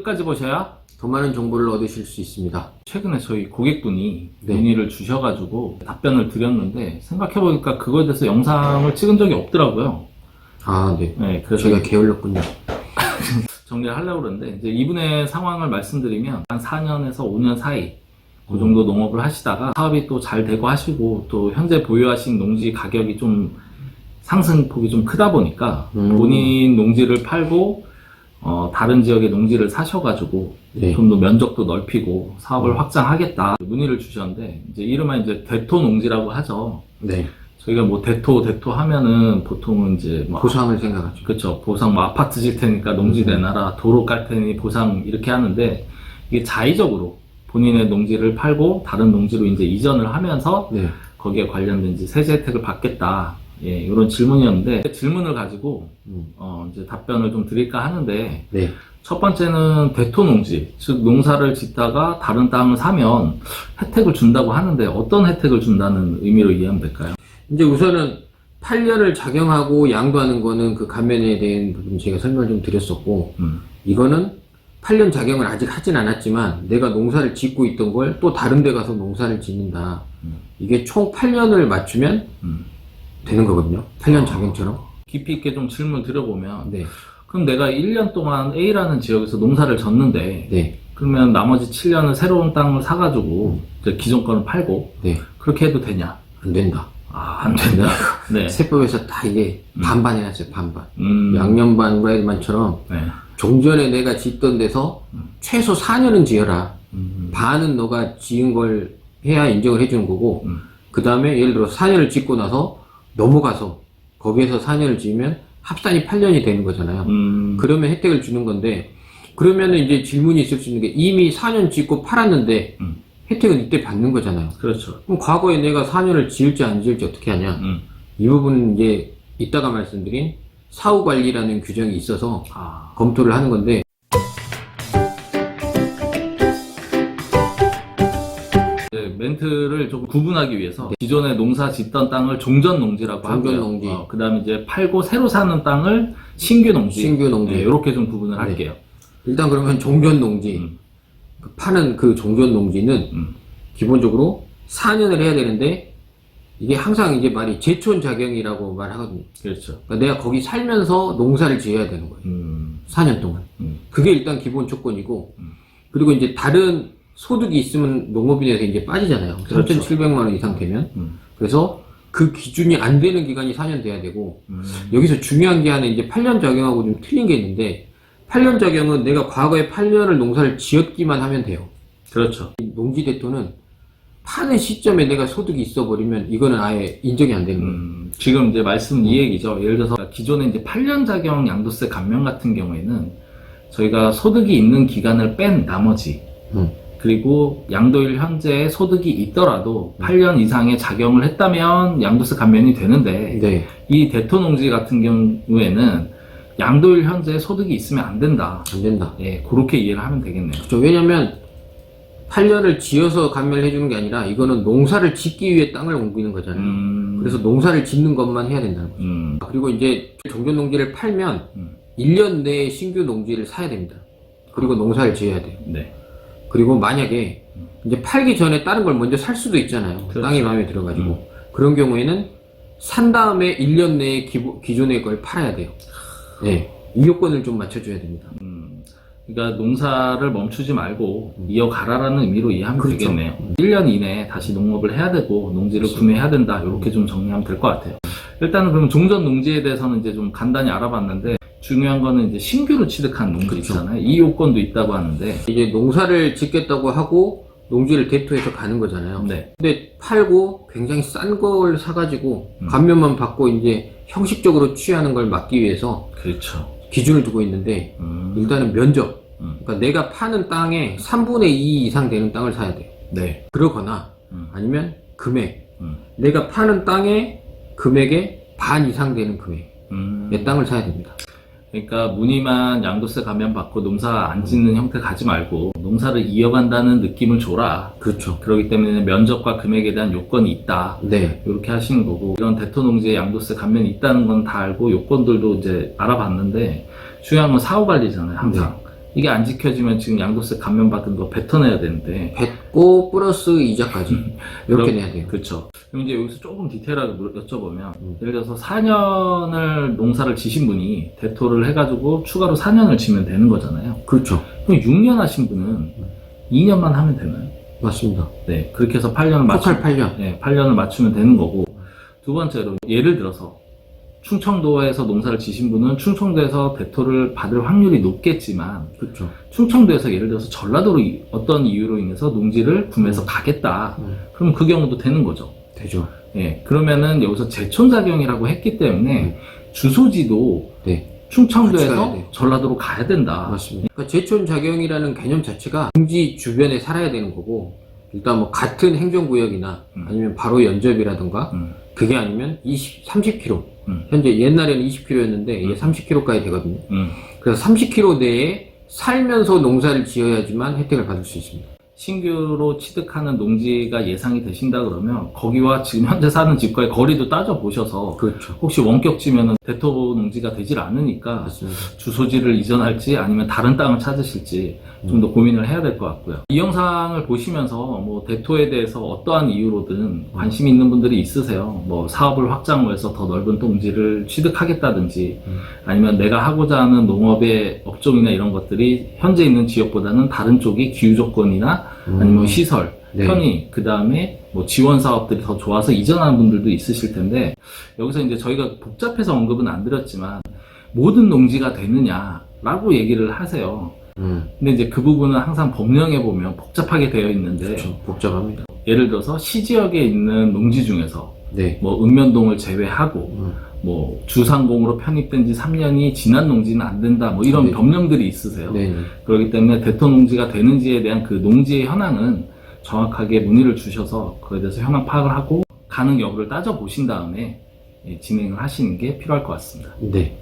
끝까지 보셔야 더 많은 정보를 얻으실 수 있습니다. 최근에 저희 고객분이 네. 문의를 주셔가지고 답변을 드렸는데 생각해보니까 그거에 대해서 영상을 찍은 적이 없더라고요. 아, 네. 네, 그래서 제가 게을렀군요. 정리를 하려고 그러는데 이제 이분의 상황을 말씀드리면 한 4년에서 5년 사이 그 정도 농업을 하시다가 사업이 또 잘 되고 하시고 또 현재 보유하신 농지 가격이 좀 상승폭이 좀 크다 보니까 본인 농지를 팔고 다른 지역의 농지를 사셔가지고 네. 좀 더 면적도 넓히고 사업을 확장하겠다 문의를 주셨는데 이제 이름은 이제 대토 농지라고 하죠. 네. 저희가 뭐 대토 하면은 보통은 이제 뭐 보상을 생각하죠. 그렇죠. 보상 뭐 아파트 질 테니까 농지 내놔라, 도로 깔 테니 보상 이렇게 하는데 이게 자의적으로 본인의 농지를 팔고 다른 농지로 이제 이전을 하면서 네. 거기에 관련된 이제 세제 혜택을 받겠다. 예, 이런 질문이었는데 질문을 가지고 이제 답변을 좀 드릴까 하는데 네. 첫 번째는 대토 농지, 즉 농사를 짓다가 다른 땅을 사면 혜택을 준다고 하는데 어떤 혜택을 준다는 의미로 이해하면 될까요? 이제 우선은 8년을 작용하고 양도하는 거는 그 감면에 대한 부분 제가 설명을 좀 드렸었고, 이거는 8년 작용을 아직 하진 않았지만 내가 농사를 짓고 있던 걸 또 다른 데 가서 농사를 짓는다. 이게 총 8년을 맞추면 되는 거거든요. 8년 작용처럼. 깊이 있게 좀 질문을 드려보면 네. 그럼 내가 1년 동안 A라는 지역에서 농사를 졌는데 네. 그러면 나머지 7년은 새로운 땅을 사가지고 이제 기존 거는 팔고 네. 그렇게 해도 되냐? 안 된다. 아, 안 된다. 네. 세법에서 다 이게 반반 해놨어요. 반반. 음. 양념반 후라이만처럼 네. 종전에 내가 짓던 데서 최소 4년은 지어라. 반은 너가 지은 걸 해야 인정을 해주는 거고, 그 다음에 예를 들어 4년을 짓고 나서 넘어가서 거기에서 4년을 지으면 합산이 8년이 되는 거잖아요. 그러면 혜택을 주는 건데, 그러면은 이제 질문이 있을 수 있는 게 이미 4년 짓고 팔았는데 혜택은 이때 받는 거잖아요. 그렇죠. 그럼 과거에 내가 4년을 지을지 안 지을지 어떻게 하냐? 이 부분은 이제 이따가 말씀드린 사후관리라는 규정이 있어서 검토를 하는 건데, 멘트를 조금 구분하기 위해서 기존에 농사 짓던 땅을 종전 농지라고 하고요. 종전 농지. 그 다음에 이제 팔고 새로 사는 땅을 신규 농지. 신규 농지. 네, 이렇게 좀 구분을 네. 할게요. 일단 그러면 종전 농지, 파는 그 종전 농지는 기본적으로 4년을 해야 되는데, 이게 항상 이제 말이 제촌작용이라고 말하거든요. 그렇죠. 그러니까 내가 거기 살면서 농사를 지어야 되는 거예요. 4년 동안. 그게 일단 기본 조건이고, 그리고 이제 다른 소득이 있으면 농업인에서 이제 빠지잖아요. 그렇죠. 3,700만 원 이상 되면. 그래서 그 기준이 안 되는 기간이 4년 돼야 되고, 여기서 중요한 게 하나 이제 8년 작용하고 좀 틀린 게 있는데, 8년 작용은 내가 과거에 8년을 농사를 지었기만 하면 돼요. 그렇죠. 농지 대토는 파는 시점에 내가 소득이 있어 버리면 이거는 아예 인정이 안 되는 거예요. 지금 이제 말씀 이 얘기죠. 예를 들어서 기존에 이제 8년 작용 양도세 감면 같은 경우에는 저희가 소득이 있는 기간을 뺀 나머지 그리고 양도일 현재에 소득이 있더라도 8년 이상의 작용을 했다면 양도세 감면이 되는데 네. 이 대토농지 같은 경우에는 양도일 현재에 소득이 있으면 안 된다. 안 된다. 예, 그렇게 이해를 하면 되겠네요. 그렇죠. 왜냐면 8년을 지어서 감면을 해주는 게 아니라 이거는 농사를 짓기 위해 땅을 옮기는 거잖아요. 그래서 농사를 짓는 것만 해야 된다는 거죠. 그리고 이제 종전 농지를 팔면 1년 내에 신규 농지를 사야 됩니다. 그리고 농사를 지어야 돼요. 네. 그리고 만약에 이제 팔기 전에 다른 걸 먼저 살 수도 있잖아요. 그렇죠. 땅이 마음에 들어가지고. 그런 경우에는 산 다음에 1년 내에 기존의 걸 팔아야 돼요. 네. 이 요건을 좀 맞춰줘야 됩니다. 그러니까 농사를 멈추지 말고 이어가라라는 의미로 이해하면 그렇죠. 되겠네요. 1년 이내에 다시 농업을 해야 되고 농지를 구매해야 된다. 이렇게 좀 정리하면 될 것 같아요. 일단은 그럼 종전 농지에 대해서는 이제 좀 간단히 알아봤는데 중요한 거는 이제 신규로 취득한 농지 그렇죠. 있잖아요. 이 요건도 있다고 하는데 이제 농사를 짓겠다고 하고 농지를 대토해서 가는 거잖아요. 네. 근데 팔고 굉장히 싼 걸 사가지고 감면만 받고 이제 형식적으로 취하는 걸 막기 위해서 그렇죠. 기준을 두고 있는데 일단은 면적. 그러니까 내가 파는 땅의 3분의 2 이상 되는 땅을 사야 돼요. 네. 그러거나 아니면 금액. 내가 파는 땅의 금액의 반 이상 되는 금액의 땅을 사야 됩니다. 그러니까 무늬만 양도세 감면 받고 농사 안 짓는 형태 가지 말고 농사를 이어간다는 느낌을 줘라. 그렇죠. 그렇기 때문에 면적과 금액에 대한 요건이 있다. 네. 이렇게 하시는 거고 이런 대토농지에 양도세 감면이 있다는 건 다 알고 요건들도 이제 알아봤는데 중요한 건 사후관리잖아요. 항상. 이게 안 지켜지면 지금 양도세 감면받은 거 뱉어내야 되는데 뱉고 플러스 이자까지 이렇게 내야 돼요. 그렇죠. 그럼 이제 여기서 조금 디테일하게 여쭤보면 예를 들어서 4년을 농사를 지신 분이 대토를 해가지고 추가로 4년을 지면 되는 거잖아요. 그렇죠. 그럼 6년 하신 분은 2년만 하면 되나요? 맞습니다. 네, 그렇게 해서 8년을 토탈 8년. 네, 8년을 맞추면 되는 거고, 두 번째로 예를 들어서 충청도에서 농사를 지신 분은 충청도에서 대토를 받을 확률이 높겠지만 그렇죠. 충청도에서 예를 들어서 전라도로 어떤 이유로 인해서 농지를 구매해서 가겠다. 그럼 그 경우도 되는 거죠. 되죠. 예, 그러면은 여기서 제촌작용이라고 했기 때문에 주소지도 네. 같이 충청도에서 가야 돼. 전라도로 가야 된다. 맞습니다. 그러니까 제촌작용이라는 개념 자체가 농지 주변에 살아야 되는 거고, 일단 뭐 같은 행정구역이나 아니면 바로 연접이라든가, 그게 아니면 30km. 현재 옛날에는 20km였는데 이게 30km까지 되거든요. 그래서 30km 내에 살면서 농사를 지어야지만 혜택을 받을 수 있습니다. 신규로 취득하는 농지가 예상이 되신다 그러면 거기와 지금 현재 사는 집과의 거리도 따져보셔서 그렇죠. 혹시 원격지면은 대토 농지가 되질 않으니까 맞습니다. 주소지를 이전할지 아니면 다른 땅을 찾으실지 좀 더 고민을 해야 될 것 같고요. 이 영상을 보시면서 뭐 대토에 대해서 어떠한 이유로든 관심 있는 분들이 있으세요. 뭐 사업을 확장해서 더 넓은 농지를 취득하겠다든지 아니면 내가 하고자 하는 농업의 업종이나 이런 것들이 현재 있는 지역보다는 다른 쪽이 기후 조건이나 아니면 시설, 네. 편의, 그 다음에 뭐 지원 사업들이 더 좋아서 이전하는 분들도 있으실 텐데 여기서 이제 저희가 복잡해서 언급은 안 드렸지만 모든 농지가 되느냐라고 얘기를 하세요. 근데 이제 그 부분은 항상 법령에 보면 복잡하게 되어 있는데 그렇죠. 복잡합니다. 예를 들어서 시지역에 있는 농지 중에서 네. 뭐 읍면동을 제외하고 뭐 주상공으로 편입된 지 3년이 지난 농지는 안 된다 뭐 이런 네. 법령들이 있으세요. 네. 그렇기 때문에 대토 농지가 되는지에 대한 그 농지의 현황은 정확하게 문의를 주셔서 그에 대해서 현황 파악을 하고 가능 여부를 따져보신 다음에 진행을 하시는 게 필요할 것 같습니다. 네.